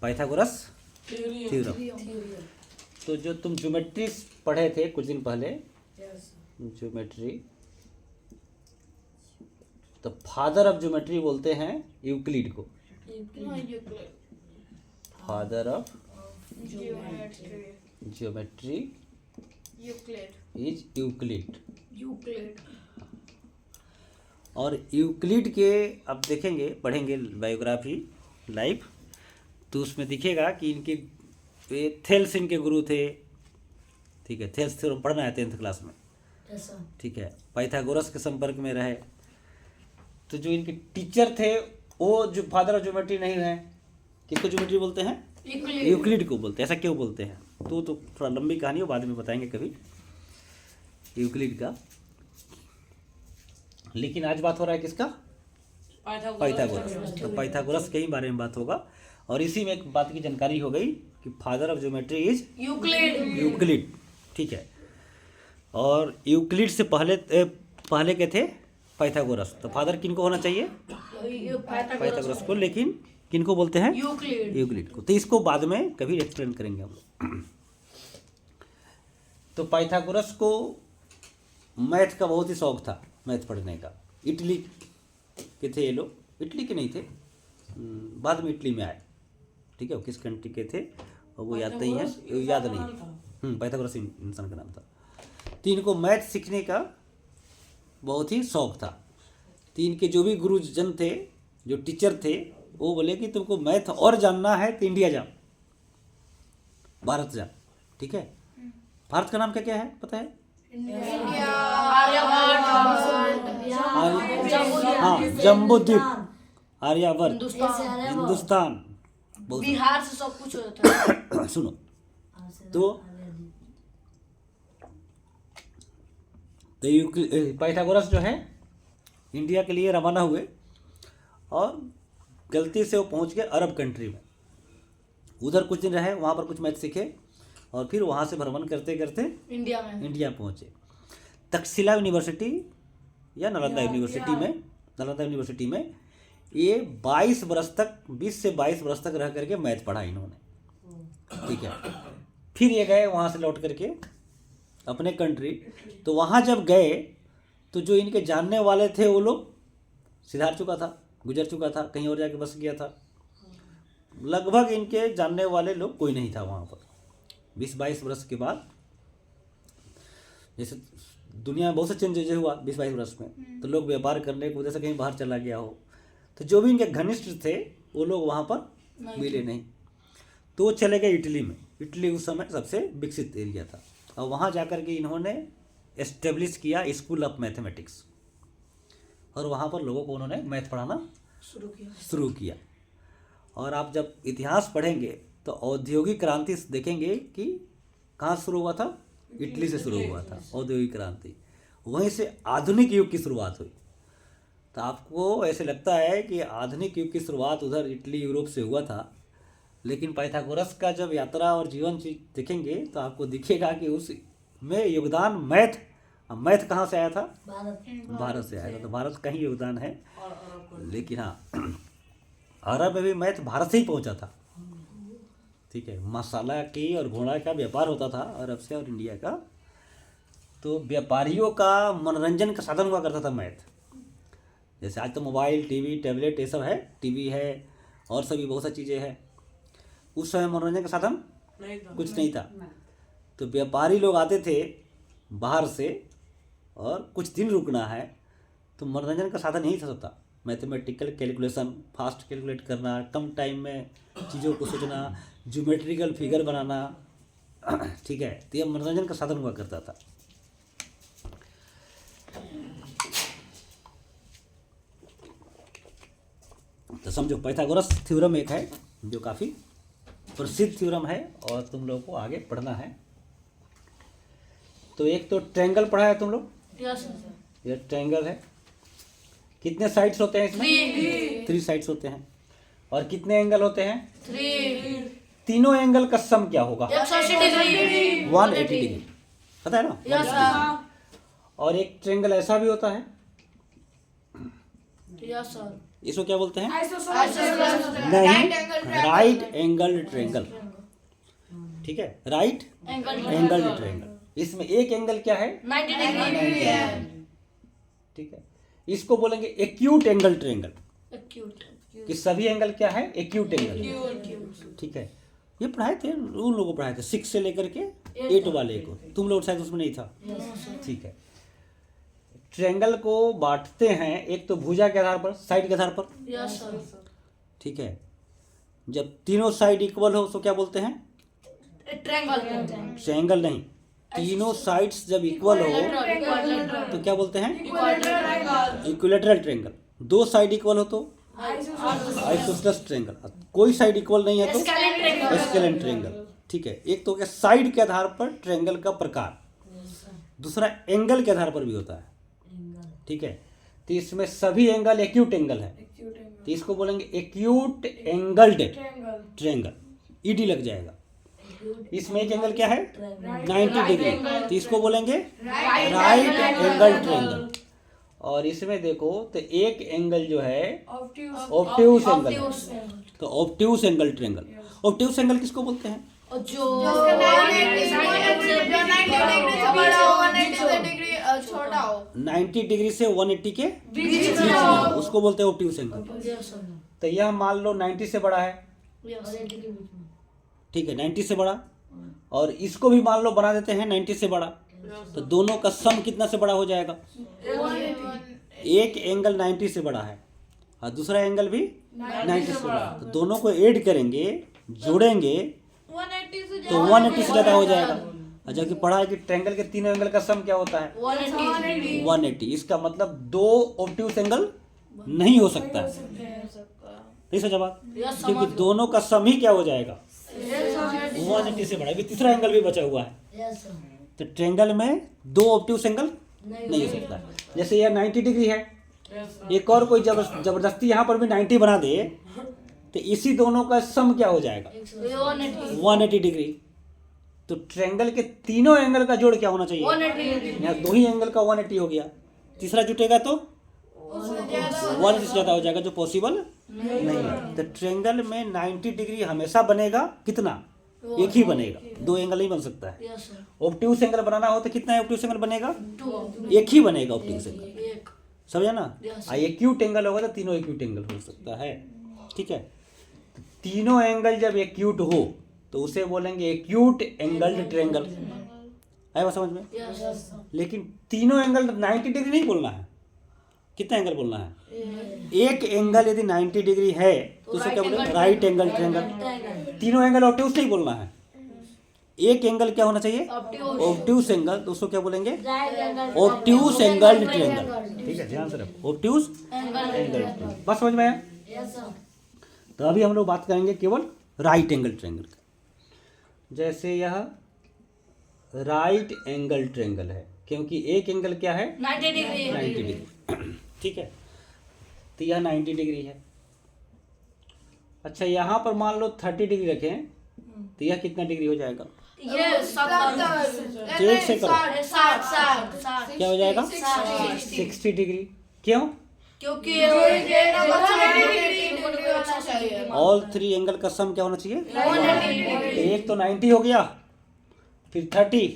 Pythagoras theorem. तो जो तुम ज्योमेट्री पढ़े थे कुछ दिन पहले, ज्योमेट्री, तो फादर ऑफ ज्योमेट्री बोलते हैं यूक्लिड को। Father of geometry is Euclid. और यूक्लिड के अब देखेंगे, पढ़ेंगे बायोग्राफी लाइफ, तो उसमें दिखेगा कि इनके थेल्स इनके गुरु थे। ठीक है, थेल्स थ्योरम पढ़ना है 10th क्लास में। ठीक है, पाइथागोरस के संपर्क में रहे। तो जो इनके टीचर थे वो जो फादर ऑफ ज्योमेट्री नहीं है, किसको ज्योमेट्री बोलते हैं? यूक्लिड को बोलते हैं। ऐसा क्यों बोलते हैं तो थोड़ा लंबी कहानी है, बाद में बताएंगे कभी यूक्लिड का। लेकिन आज बात हो रहा है किसका? पाइथागोरस। तो पाइथागोरस के ही बारे में बात होगा। और इसी में एक बात की जानकारी हो गई कि father of geometry is Euclid. ठीक है, और यूक्लिड से पहले के थे पाइथागोरस। तो फादर किनको होना चाहिए? पाइथागोरस को। लेकिन किनको बोलते हैं? यूक्लिड को। तो इसको बाद में कभी एक्सप्लेन करेंगे हम लोग। तो पाइथागोरस को मैथ का बहुत ही शौक था, मैथ पढ़ने का। इटली के थे ये लोग, इटली के नहीं थे, बाद में इटली में आए। ठीक है, वो किस कंट्री के थे और वो याद नहीं है, याद नहीं है। पाइथागोरस इंसान का नाम था। तो इनको मैथ सीखने का बहुत ही शौक था। तो इनके जो भी गुरुजन थे, जो टीचर थे, वो बोले कि तुमको मैथ और जानना है तो इंडिया जाओ, भारत जाओ। ठीक है, भारत का नाम क्या क्या है पता है? हाँ, जम्बूद्वीप, आर्यवर्त, हिंदुस्तान, बिहार से सब कुछ होता है। सुनो, तो पाइथागोरस जो है इंडिया के लिए रवाना हुए और गलती से वो पहुंच गए अरब कंट्री में। उधर कुछ दिन रहे, वहाँ पर कुछ मैथ सीखे और फिर वहाँ से भ्रमण करते करते इंडिया पहुँचे। तक्षशिला यूनिवर्सिटी या नालंदा यूनिवर्सिटी में ये 22 वर्ष तक, 20 से 22 वर्ष तक रह करके मैथ पढ़ा इन्होंने। ठीक है, फिर ये गए वहाँ से लौट करके अपने कंट्री। तो वहाँ जब गए तो जो इनके जानने वाले थे वो लोग गुजर चुका था, कहीं और जाके बस गया था। लगभग इनके जानने वाले लोग कोई नहीं था वहाँ पर। 20-22 वर्ष के बाद, जैसे दुनिया में बहुत से चेंजेज हुआ 20-22 वर्ष में, तो लोग व्यापार करने की वजह से कहीं बाहर चला गया हो, तो जो भी इनके घनिष्ठ थे वो लोग वहाँ पर मिले नहीं। तो वो चले गए इटली में। इटली उस समय सबसे विकसित एरिया था और वहाँ जाकर के इन्होंने एस्टेब्लिश किया स्कूल ऑफ मैथमेटिक्स और वहाँ पर लोगों को उन्होंने मैथ पढ़ाना शुरू किया। और आप जब इतिहास पढ़ेंगे तो औद्योगिक क्रांति देखेंगे कि कहाँ शुरू हुआ था? इटली से शुरू हुआ था औद्योगिक क्रांति। वहीं से आधुनिक युग की शुरुआत हुई। तो आपको ऐसे लगता है कि आधुनिक युग की शुरुआत उधर इटली यूरोप से हुआ था, लेकिन पाइथागोरस का जब यात्रा और जीवन देखेंगे तो आपको दिखेगा कि उसमें योगदान मैथ कहाँ से आया था? भारत से आया था। तो भारत का ही योगदान है। लेकिन हाँ, अरब में भी मैथ भारत से ही पहुंचा था। ठीक है, मसाला की और घोड़ा का व्यापार होता था अरब से और इंडिया का। तो व्यापारियों का मनोरंजन का साधन हुआ करता था मैथ। जैसे आज तो मोबाइल, टीवी, टैबलेट ये सब है, टीवी है और सभी बहुत सी चीज़ें हैं। उस समय मनोरंजन का साधन कुछ नहीं था। तो व्यापारी लोग आते थे बाहर से और कुछ दिन रुकना है, तो मनोरंजन का साधन यही था। मैथमेटिकल कैलकुलेशन, फास्ट कैलकुलेट करना, कम टाइम में चीज़ों को सोचना, ज्योमेट्रिकल फिगर बनाना। ठीक है, तो यह मनोरंजन का साधन हुआ करता था। तो समझो, पाइथागोरस थ्योरम एक है जो काफ़ी प्रसिद्ध थ्योरम है और तुम लोगों को आगे पढ़ना है। तो एक तो ट्रायंगल पढ़ा है तुम लोग? ये ट्रायंगल है। कितने साइड्स होते हैं इसमें? 3 साइड्स होते हैं। और कितने एंगल होते हैं? 3। तीनों एंगल का सम क्या होगा? 180 डिग्री। 180 डिग्री, पता है ना? और एक ट्रायंगल ऐसा भी होता है, इसको क्या बोलते हैं? नहीं, राइट एंगल ट्रायंगल, ठीक है, राइट एंगल एंगल ट्रायंगल। इसमें एक एंगल क्या है? 90 डिग्री। ठीक है, इसको बोलेंगे एक्यूट एंगल ट्रायंगल, एक्यूट कि सभी एंगल क्या है? Acute angle. ठीक है, ये पढ़ाए थे उन लोगों को, पढ़ाए थे 6 से लेकर के 8 वाले को, तुम लोग शायद उसमें नहीं था। ठीक है, ट्रायंगल को बांटते हैं एक तो भुजा के आधार पर, साइड के आधार पर। Yes sir. ठीक है, जब तीनों साइड इक्वल हो तो क्या बोलते हैं? ट्रायंगल। ट्रायंगल नहीं, तीनों साइड्स जब इक्वल हो तो क्या बोलते हैं? Equilateral triangle. दो साइड इक्वल हो तो आइसोसेलेस ट्रायंगल। कोई साइड इक्वल नहीं है तो एस्केलेंट ट्रायंगल। ठीक है, एक तो क्या साइड के आधार पर ट्रायंगल का प्रकार, दूसरा एंगल के आधार पर भी होता है। ठीक है, तो इसमें सभी एंगल एक्यूट एंगल है, तो इसको बोलेंगे एक्यूट एंगल्ड ट्रायंगल, ईडी लग जाएगा। इसमें एक एंगल क्या है? 90 डिग्री, तो इसको बोलेंगे राइट एंगल ट्रायंगल। और इसमें देखो तो एक एंगल जो है ऑब्ट्यूस एंगल है, तो obtuse angle triangle. Obtuse angle किसको बोलते हैं? और जो 90 डिग्री से 180 के बीच में हो, उसको बोलते हैं ऑब्ट्यूस एंगल। तो यह मान लो 90 से बड़ा है, ठीक है, 90 से बड़ा, और इसको भी मान लो बना देते हैं 90 से बड़ा, तो दोनों का सम कितना से बड़ा हो जाएगा? एक एंगल 90 से बड़ा है और दूसरा एंगल भी 90 से बड़ा, तो दोनों को ऐड करेंगे, जोड़ेंगे तो 180 से ज़्यादा हो जाएगा। और जबकि पढ़ा है कि ट्रायंगल के तीनों एंगल का सम क्या होता है? 180। इसका मतलब दो ऑब्ट्यूस एंगल नहीं हो सकता है, नहीं समझा बात? क्योंकि दोनों का सम ही क्या हो जाएगा? 180 से बड़ा। अभी तीसरा एंगल भी बचा हुआ है, तो ट्रायंगल में दो ऑब्ट्यूस एंगल नहीं हो सकता। जैसे यह 90 डिग्री है, एक और कोई जबरदस्ती यहाँ पर भी 90 बना दे, तो इसी दोनों का सम क्या हो जाएगा? 180 डिग्री। तो ट्रायंगल के तीनों एंगल का जोड़ क्या होना चाहिए? 180। यहाँ दो ही एंगल का 180 हो गया, तीसरा जुटेगा तो 180 से ज़्यादा हो जाएगा, जो पॉसिबल नहीं है। तो ट्रायंगल में 90 डिग्री हमेशा बनेगा, कितना? एक ही बनेगा, दो एंगल नहीं बन सकता है। ऑब्ट्यूस एंगल बनाना हो तो कितना ऑब्ट्यूस एंगल बनेगा? एक ही बनेगा ऑब्ट्यूस एंगल, समझा ना? एक्यूट एंगल होगा तो तीनों एक्यूट एंगल हो सकता है। ठीक है, तीनों एंगल जब एक्यूट हो तो उसे बोलेंगे एक्यूट एंगल्ड ट्रायंगल। आया बात समझ में? लेकिन तीनों एंगल 90 डिग्री नहीं बोलना है, कितना एंगल बोलना है? एक एंगल यदि 90 डिग्री है तो उसे क्या बोलेंगे? Right angle triangle. तीनों एंगल ऑब्ट्यूस नहीं बोलना है, एक एंगल क्या होना चाहिए? ऑब्ट्यूस एंगल, तो उसको क्या बोलेंगे? Obtuse angle triangle. ठीक है, ध्यान से रखो, ऑब्ट्यूस एंगल। बस समझ में आया? तो अभी हम लोग बात करेंगे केवल राइट एंगल ट्रायंगल का। जैसे यह राइट एंगल ट्रायंगल है, क्योंकि एक एंगल क्या है? 90 डिग्री। 90 डिग्री। ठीक है, तो यह 90 डिग्री है। अच्छा, यहाँ पर मान लो 30 डिग्री रखें तो यह कितना डिग्री हो जाएगा? ये 70। एक से करो, 60। क्या हो जाएगा? 60 डिग्री। क्यों? क्योंकि ऑल थ्री एंगल का सम क्या होना चाहिए? तो एक तो 90 हो गया, फिर 30,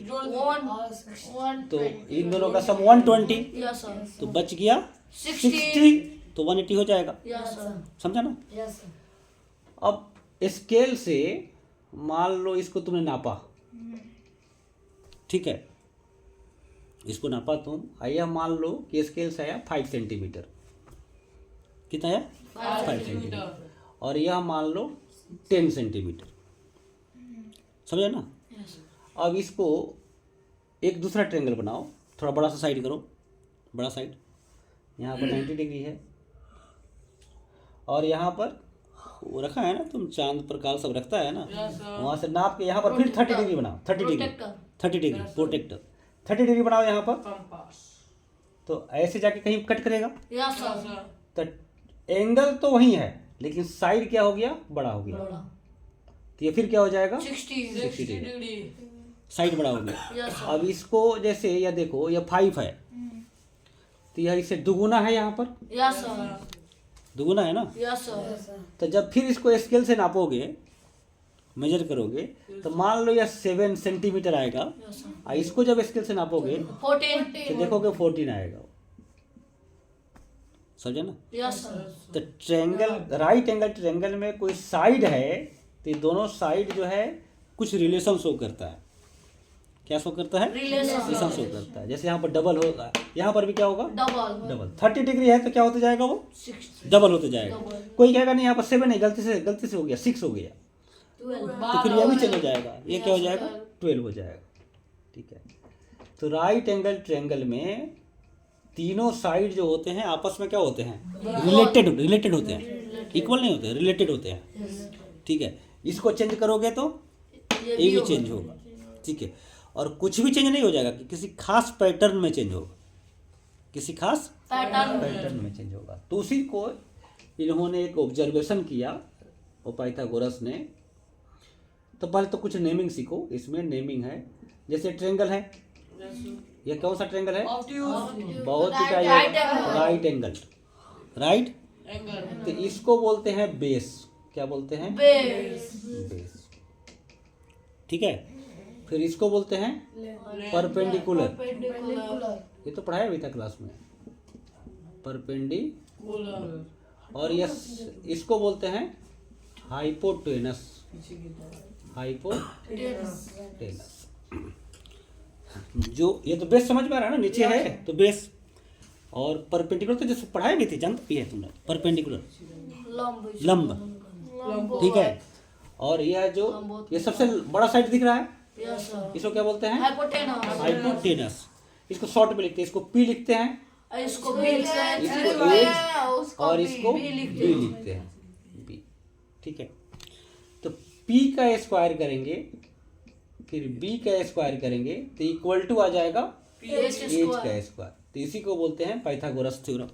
तो इन दोनों का सम 120, तो बच गया 60, तो 180 हो जाएगा। समझा ना? अब स्केल से मान लो इसको तुमने नापा, ठीक है, इसको नापा तुम, आया मान लो कि स्केल से आया 5 सेंटीमीटर। कितना आया? 5 सेंटीमीटर। और यह मान लो 10 सेंटीमीटर। समझे ना? अब इसको एक दूसरा ट्रायंगल बनाओ, थोड़ा बड़ा सा साइड करो, बड़ा साइड। यहाँ पर 90 डिग्री है और यहाँ पर वो रखा है ना, तुम चांद प्रकाश सब रखता है ना, वहाँ से नाप के यहाँ पर फिर 30 डिग्री बनाओ। 30 डिग्री प्रोटेक्टर 30 डिग्री बनाओ यहाँ पर, तो ऐसे जाके कहीं कट करेगा, तो एंगल तो वही है लेकिन साइड क्या हो गया? बड़ा हो गया। तो ये फिर क्या हो जाएगा? 60 डिग्री, साइड बड़ा हो गया। अब इसको जैसे यह देखो, यह 5 है तो यह इससे दुगुना है यहाँ पर, दुगुना है ना। Yes sir. तो जब फिर इसको स्केल से नापोगे, मेजर करोगे, तो मान लो यह 7 सेंटीमीटर आएगा, यस सर। और इसको जब स्केल से नापोगे 14। तो देखोगे 14 आएगा। समझे ना। Yes sir. तो ट्रायंगल, राइट एंगल ट्रायंगल में कोई साइड है तो ये दोनों साइड जो है कुछ रिलेशन शो करता है। क्या शो करता है? रिलेशन शो करता है। जैसे यहाँ पर डबल होगा, यहाँ पर भी क्या होगा? डबल। 30 डिग्री है तो क्या होते जाएगा वो? 6। डबल होते जाएगा। कोई कहेगा नहीं यहाँ पर 7 है, गलती से हो गया, 6 हो गया, तो फिर यह भी चेंज हो जाएगा, ये क्या हो जाएगा? 12 हो जाएगा। ठीक है। तो राइट एंगल ट्रायंगल में तीनों साइड जो होते हैं आपस में क्या होते हैं? रिलेटेड होते हैं, इक्वल नहीं होते, रिलेटेड होते हैं। ठीक है। इसको चेंज करोगे तो ये भी चेंज होगा। ठीक है। और कुछ भी चेंज नहीं हो जाएगा कि किसी खास पैटर्न में चेंज होगा, किसी खास पैटर्न में चेंज होगा। तो उसी को इन्होंने एक ऑब्जर्वेशन किया, वो पाइथागोरस ने। तो पहले तो कुछ नेमिंग सीखो। इसमें नेमिंग है, जैसे ट्रायंगल है, ये कौन सा ट्रायंगल है? बहुत ही राइट एंगल, राइट। तो इसको बोलते हैं बेस। क्या बोलते हैं? बेस। ठीक है। फिर इसको बोलते हैं परपेंडिकुलर। ये तो पढ़ाया भी था क्लास में, परपेंडिकुलर। और ये इसको बोलते हैं हाइपोटेनस। जो ये तो बेस समझ में आ रहा है ना, नीचे है तो बेस। और परपेंडिकुलर तो जैसे पढ़ाई भी थी, जानते भी है तुमने, परपेंडिकुलर लंब। ठीक है। और यह जो ये सबसे बड़ा साइड दिख रहा है, इसको क्या बोलते हैं? हाइपोटेनस। इसको शॉर्ट में लिखते हैं, इसको पी लिखते हैं, इसको बी लिखते हैं, इसको एज और इसको बी लिखते हैं, बी। ठीक है। तो पी का स्क्वायर करेंगे, फिर बी का स्क्वायर करेंगे, तो इक्वल टू आ जाएगा एज का स्क्वायर। तो इसी को बोलते हैं पाइथागोरस थ्योरम।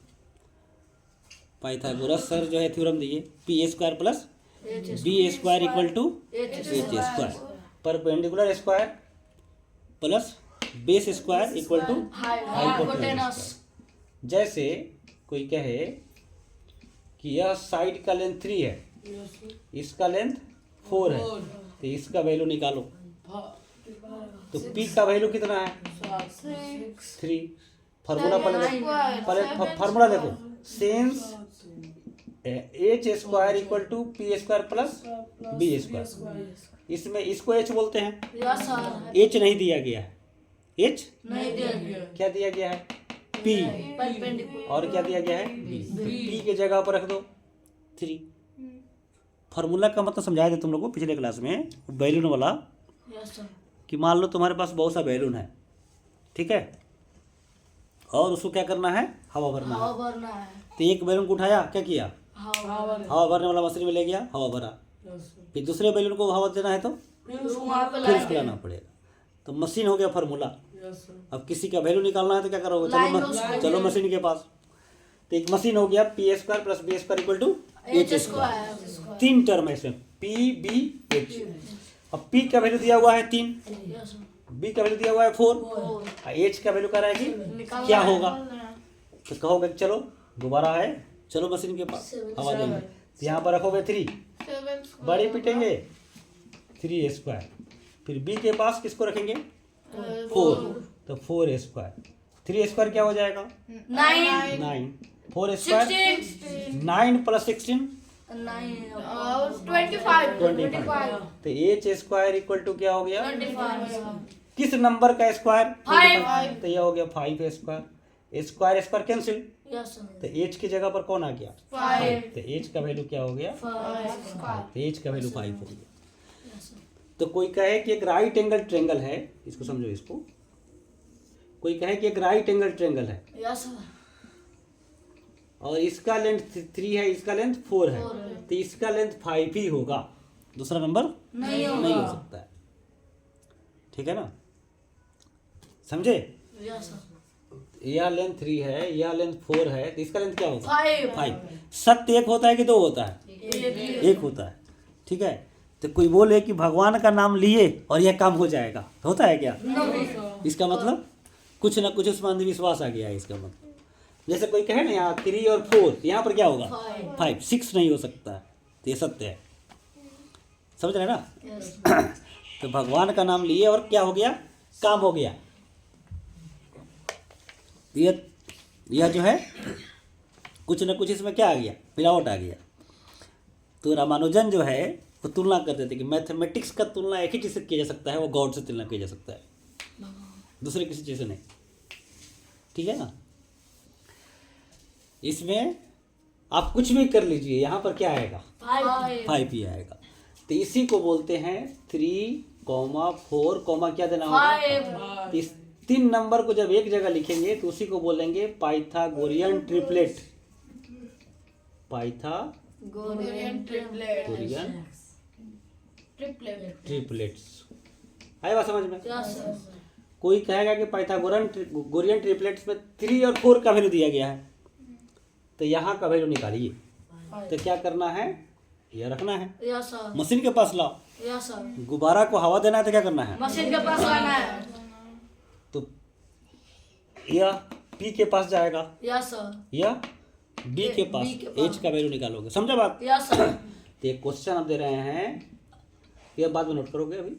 पाइथागोरस सर जो है थ्योरम दिए, P square plus B square equal to H square. Perpendicular square plus base square equal to hypotenuse. जैसे कोई कहे कि यह साइड का लेंथ 3 है, इसका लेंथ 4 है, तो इसका वैल्यू निकालो। तो P का वैल्यू कितना है? 3। फार्मूला पहले फार्मूला देखो, since H square equal to P square plus B square. इसमें इसको एच बोलते हैं। एच नहीं दिया गया है, एच नहीं दिया गया, क्या दिया गया है? पी। और क्या दिया गया है? बी। पी के जगह पर रख दो 3। फार्मूला का मतलब समझाया था तुम लोगों को पिछले क्लास में, बैलून वाला। कि मान लो तुम्हारे पास बहुत सा बैलून है, ठीक है, और उसको क्या करना है? हवा भरना है। तो एक बैलून को उठाया, क्या किया? हवा भरने वाला मशीन में ले गया, हवा भरा। फिर दूसरे बैलून को हवा देना है तो फिर उसको लाना पड़ेगा। तो मशीन हो गया फार्मूला। अब किसी का वैल्यू निकालना है तो क्या करोगे? चलो मशीन के पास। तो एक मशीन हो गया, P square plus B square equal to H square. 3 term है इसमें, पी बी एच। अब पी का वैल्यू दिया हुआ है 3, बी का वैल्यू दिया हुआ है 4, एच का वैल्यू कह रहा है कि क्या होगा? तो कहोगे चलो दोबारा है, चलो मशीन के पास हवा देंगे। तो यहाँ पर रखोगे 3, बड़े पिटेंगे 3 स्क्वायर। फिर बी के पास किसको रखेंगे? 4, तो 4 स्क्वायर। 3 स्क्वायर क्या हो जाएगा? 9। 4 स्क्वायर 9 प्लस 16 25। तो एच स्क्वायर इक्वल टू क्या हो गया? 25। किस नंबर का स्क्वायर? 5। तो यह हो गया 5 स्क्वायर। स्क्वायर स्क्वायर कैंसिल, तो एच की जगह पर कौन आ गया? 5। तो एच का वैल्यू क्या हो गया? 5। तो एच का वैल्यू 5 हो गया। तो कोई कहे कि एक राइट एंगल ट्रायंगल है, इसको समझो। इसको कोई कहे कि एक राइट एंगल ट्रायंगल है और इसका लेंथ 3 है, इसका लेंथ 4 है, तो इसका लेंथ 5 ही होगा, दूसरा नंबर नहीं हो सकता है। ठीक है ना, समझे? यह लेंथ 3 है, यह लेंथ 4 है, तो इसका लेंथ क्या होगा? 5। सत्य एक होता है कि 2 होता है? एक होता है। ठीक है। तो कोई बोले कि भगवान का नाम लिए और यह काम हो जाएगा, होता है क्या? इसका मतलब कुछ ना कुछ उसमें अंधविश्वास आ गया है, इसका मतलब। जैसे कोई कहे ना यहाँ 3 और 4, यहाँ पर क्या होगा 5, 6 नहीं हो सकता है, तो ये सत्य है। समझ रहे हैं ना? तो भगवान का नाम लिए और क्या हो गया, काम हो गया। यह जो है कुछ न कुछ इसमें क्या आ गया, मिलावट आ गया। तो रामानुजन जो है वो तुलना करते थे कि मैथमेटिक्स का तुलना एक ही चीज़ से किया जा सकता है, वो गॉड से तुलना किया जा सकता है, दूसरे किसी चीज़ से नहीं। ठीक है ना? इसमें आप कुछ भी कर लीजिए, यहाँ पर क्या आएगा 5 ही आएगा। तो इसी को बोलते हैं 3, 4, क्या देना होगा। इस 3 नंबर को जब एक जगह लिखेंगे तो उसी को बोलेंगे पाइथागोरियन ट्रिपलेट। गोरियन ट्रिपलेट्स आए बात समझ में? Yes sir. कोई कहेगा कि पाइथागोरियन ट्रिपलेट्स में 3 और 4 का वैल्यू दिया गया है, तो यहाँ का वैल्यू निकालिए। तो क्या करना है, यह रखना है, यस सर। मशीन के पास लाओ। Yes sir. गुब्बारा को हवा देना है तो क्या करना है, मशीन के पास लाना है। तो यह P के पास जाएगा, यस सर। यह B के पास, H का वैल्यू निकालोगे। समझा बात? Yes sir. तो एक क्वेश्चन हम दे रहे हैं, यह बाद में नोट करोगे। अभी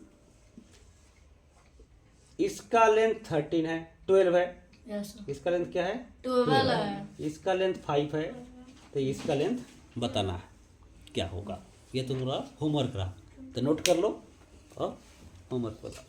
इसका लेंथ 13 है, 12 है, यस सर। इसका लेंथ क्या है 12 है। इसका लेंथ 5 है, तो इसका लेंथ बताना है क्या होगा। ये तुम्हारा होमवर्क रहा, तो नोट कर लो और होमवर्क बताओ।